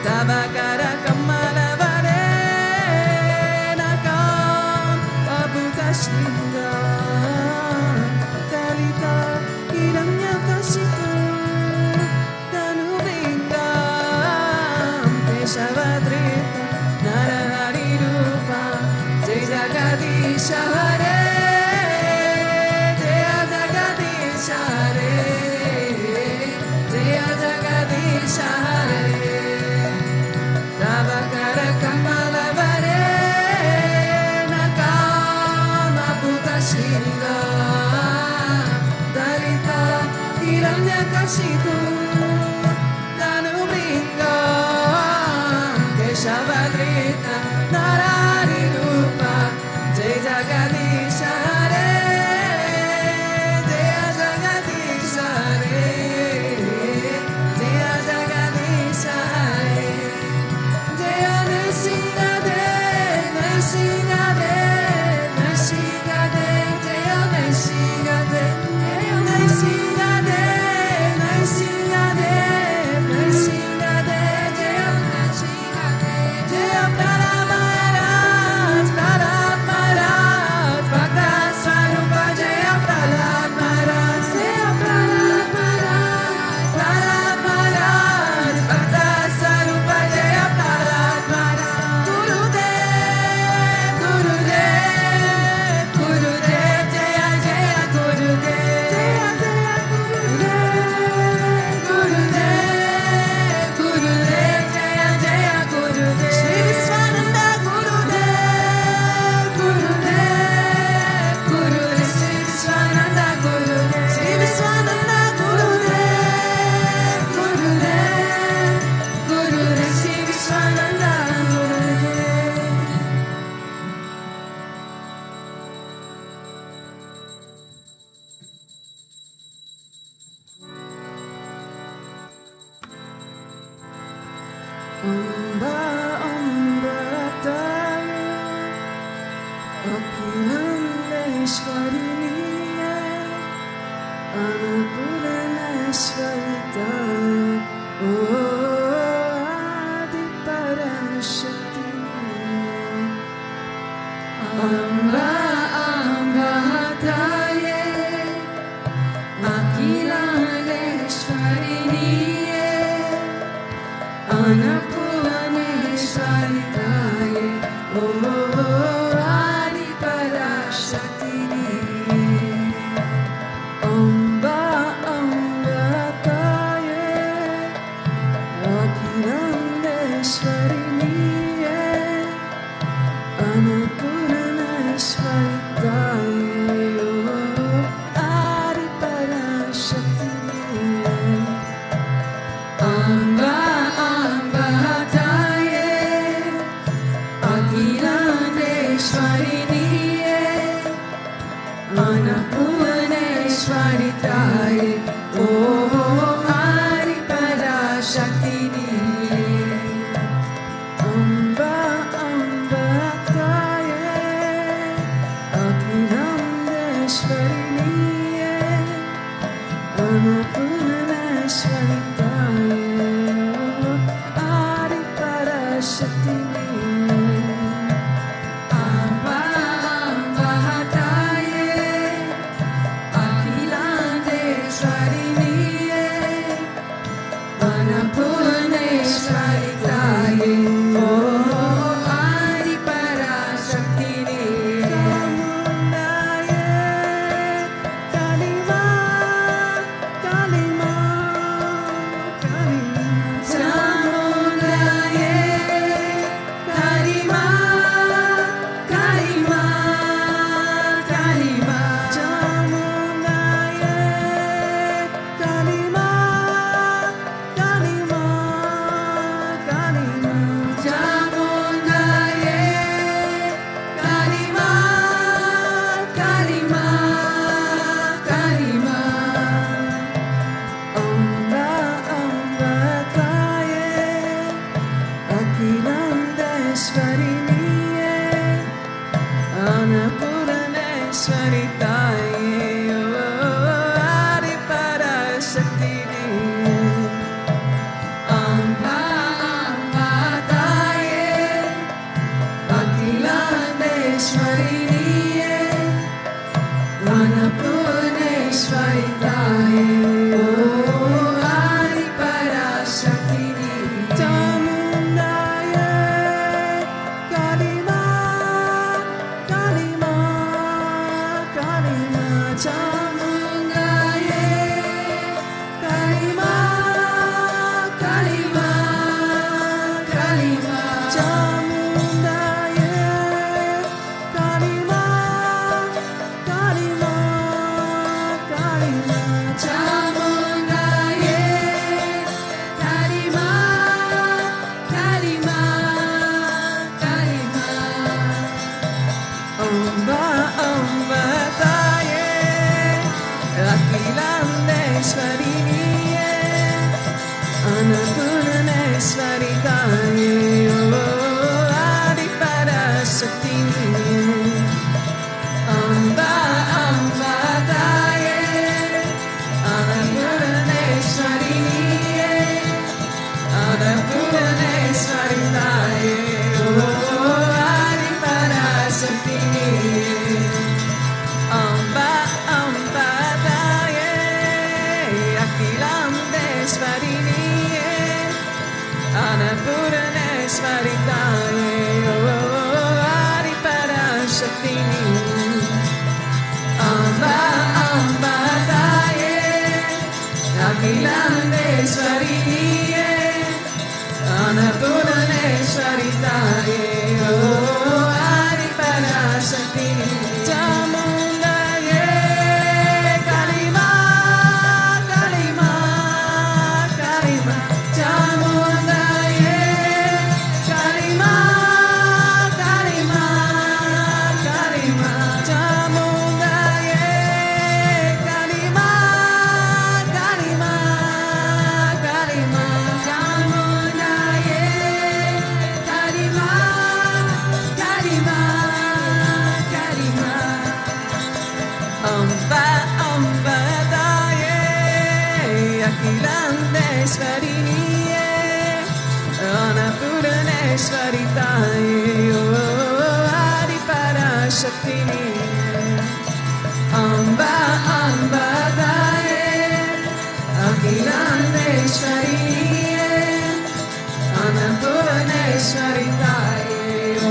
Tava cara kamala vare nakam abuta Annapurneshwaritaye, oh Adi Parashakti Chamundaye, Kalima, Kalima, Kalima, Chamundaye, Kalima, Kalima, Kalima, Chamundaye, Kalima, Kalima, Kalima, Chamundaye, Kalima, Kalima, Kalima, Amba, Amba Taye, Akilandeshwariniye, Annapurneshwaritaye, oh Adi Parashakti-niye. Amba, Amba Taye, Annapurneshwariniye, Annapurneshwaritaye, oh Adi Parashakti-niye. Amba, Amba Taye, Akilandeshwariniye, Annapurneshwaritaye, oh Adi Parashakti-niye. Amba, Amba Taye, Akilandeshwariniye, Annapurneshwaritaye, oh Adi Parashakti-niye. Chamundaye, Kalima, Kalima, Kalima, Chamundaye, Kalima, Kalima, Kalima, Chamundaye, Kalima, Kalima, Kalima, Chamundaye, Kalima, Kalima, Kalima. Amba, Amba Taye, Akilandeshwariniye, Annapurneshwaritaye, oh Adi Parashakti-niye. Amba, Amba Taye, Akilandeshwariniye, Annapurneshwaritaye, oh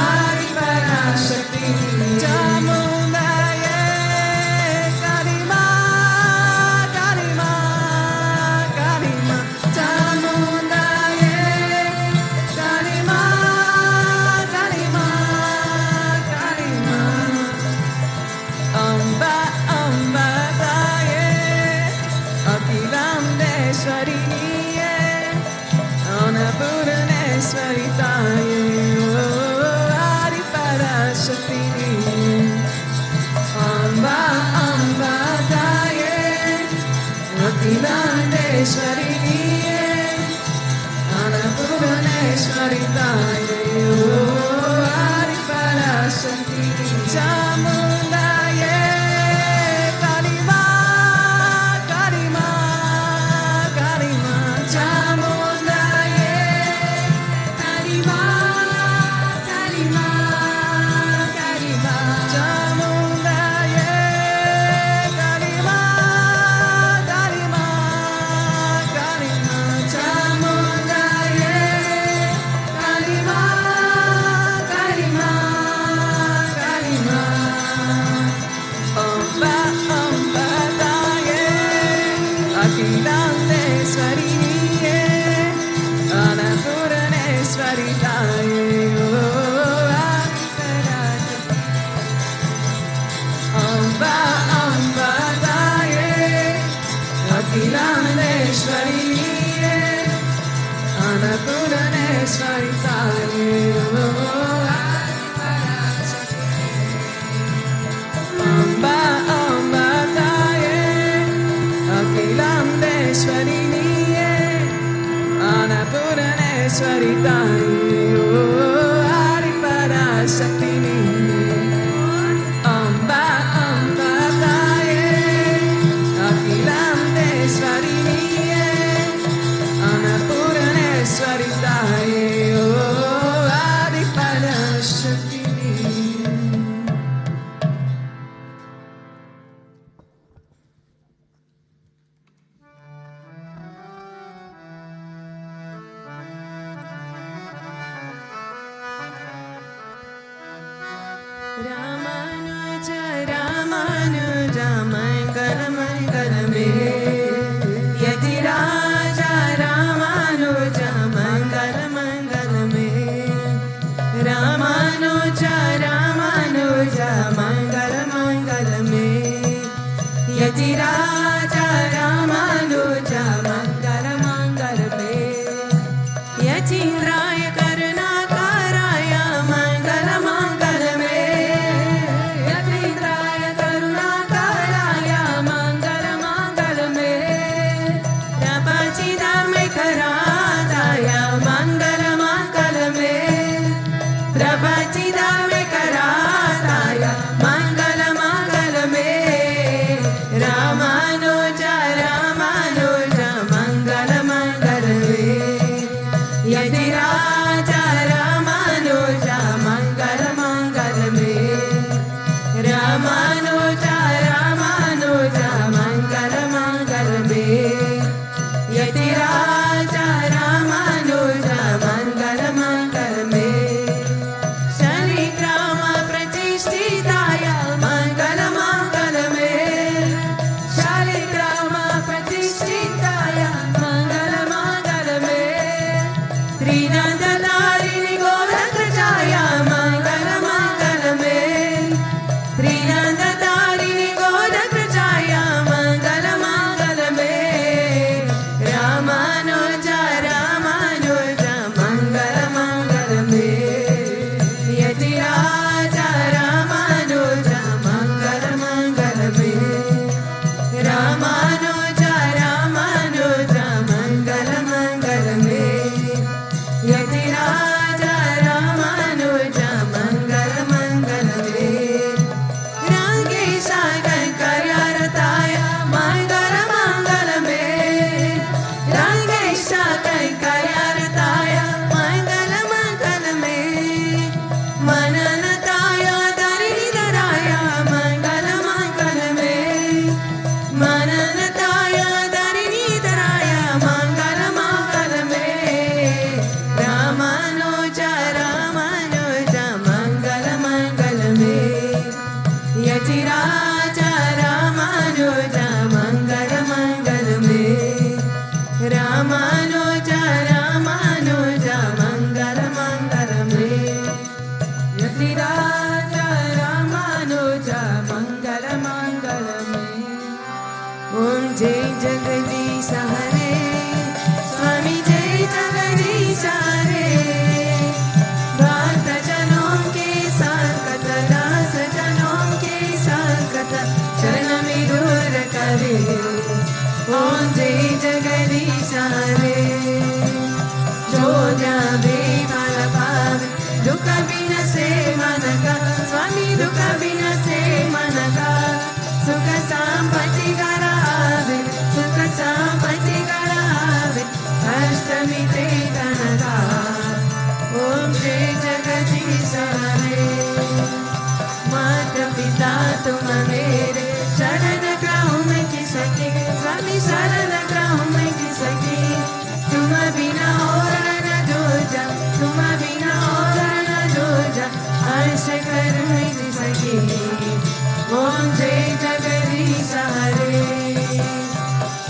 Adi Parashakti-niye. Chamundaye, Kalima, Kalima, Kalima, Chamundaye, Kalima, Kalima, Kalima. Amba, Amba Taye, Akilandeshwariniye, Annapurneshwaritaye, oh Adi Parashakti-niye. Amba, Amba Taye, Akilandeshwariniye, Annapurneshwaritaye, oh Adi Parashakti-niye. Chamundaye, Kalima, Kalima, Kalima, Chamundaye, Kalima, Kalima, Kalima, Chamundaye, Kalima, Kalima, Kalima, Chamundaye, Kalima, Kalima, Kalima. Amba, Amba Taye, Akilandeshwariniye, Annapurneshwaritaye, oh Adi Parashakti-niye. Amba, Amba Taye, Akilandeshwariniye, Annapurneshwaritaye, oh Adi Parashakti-niye. Amba, Amba Taye, Akilandeshwariniye, Annapurneshwaritaye, oh Adi Parashakti-niye. Amba, Amba Taye, Akilandeshwariniye, Annapurneshwaritaye, oh Adi Parashakti-niye. मंगल मंगल में यतिराजा रामानुजा मंगल मंगल में यतीन्द्राय करुणाकाराय मंगल मंगल में यतीन्द्राय करुणाकाराय मंगल मंगल में प्रपचिदामकरादाय मंगल मंगल में प्रपचिदामकरादाय मंगल मंगल में रामानुजा रामानुजा मंगल मंगल में यतिराजा रामानुजा मंगल मंगल में रामानुजा रामानुजा मंगल मंगल में यतिराजा रामानुजा मंगल मंगल में शालिग्राम प्रतिष्ठिताय मंगल मंगल में शालिग्राम प्रतिष्ठिताय मंगल मंगल में त्रिनंदनारिणि गोरखजाय मंगल मंगल में त्रिनंदनारिणि गोरखजाय मंगल मंगल में रामानुजा रामानुजा मंगल मंगल में यतिराजा रामानुजा मंगल मंगल में रामानुजा रामानुजा मंगल मंगल में यतिराजा रामानुजा मंगल मंगल में रंगेशा कंकर्यारताय मंगल मंगल में रंगेशा कंकर्यारताय मंगल मंगल में मननताय दरिद्राय मंगल मंगल में मननताय दरिद्राय मंगल मंगल में रामानुजा रामानुजा मंगल मंगल में यतिराजा रामानुजा मंगल मंगल में रामानुजा रामानुजा मंगल मंगल में यतिराजा रामानुजा मंगल मंगल में ओम जय जगदीश हरे स्वामी जय जगदीश हरे भक्त जनों के संकट दास जनों के संकट चरण में दूर करे ओम जय जगदीश हरे जो जावे फल पावे दुख बिन से मन का स्वामी दुख बिन से मन का सुख संपत्ति करावे सुख संपत्ति करावे अष्टमी ते कनका ओम जय जगदीश हरे माता पिता तुम मेरे शरण ग्रहों में किसके स्वामी शरण ग्रहों में किसके तुम बिना और न दूजा तुम बिना और न दूजा अर्श कर मिट सके ओम जय जगदीश हरे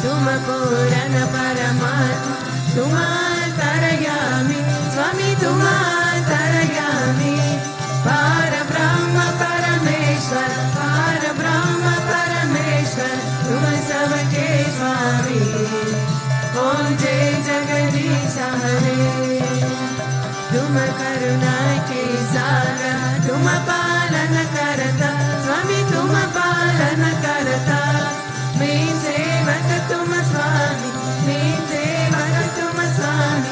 तुम पूर्ण परमात्मा तुम अंतर्यामी स्वामी तुम अंतर्यामी पार ब्रह्म परमेश्वर पार ब्रह्म परमेश्वर तुम सबके स्वामी ओम जय जगदीश हरे तुम करुणा के सागर तुम पालन करता स्वामी तुम पालन करता मैं सेवक तुम स्वामी मैं सेवक तुम स्वामी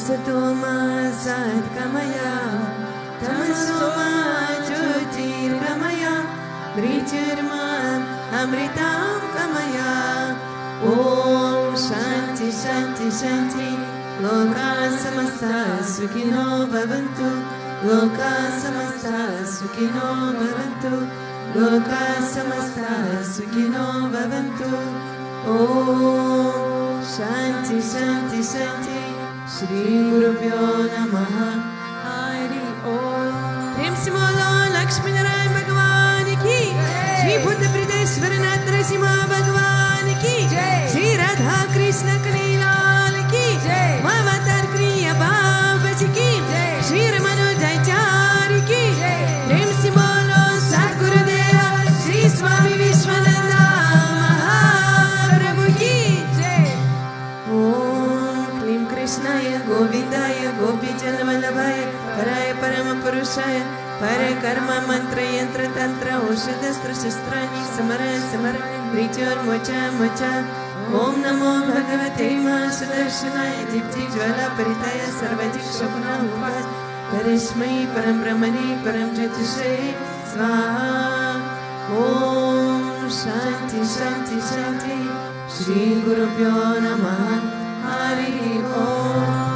Asatoma Sadgamaya Tamasoma Jyotirgamaya Mritirma Amritam Gamaya. Om Shanti Shanti Shanti Loka Samasta Sukhino Bhavantu. Loka Samasta Sukhino Bhavantu. Loka Samasta Sukhino Bhavantu. Om Shanti Shanti Shanti Shri Gurubhyo Namaha. Hari Om. Prem se bolo Lakshmi Narayan Bhagwan ki. Sri Bhutabhrteshwarnath Bhagwan ki. Shri Radha Krishna Kalilal ki. Avatar Kriya Babaji ki. Shri Ramanu Daichari ki. Prem se bolo Sadgurudeva Sri Swami Vishwananda Mahaprabhu ki. Om Klim Krishnaya Govindaya Gopijanavallabhaya Paraya Paramapurushaya Pare Karma Mantra Yantra Tantra Oshadastra Shastrani Samara Samara Prityor Mocha Mocha. Om Namo Bhagavate Mahasudarshanaya Dipti Jvala Paritaya Sarvadik Shokuna Upas Parishmai Param Brahmani Param Jyotishe Svaha. Om Shanti Shanti Shanti Shri Gurubhyo Namaha. Hari Om.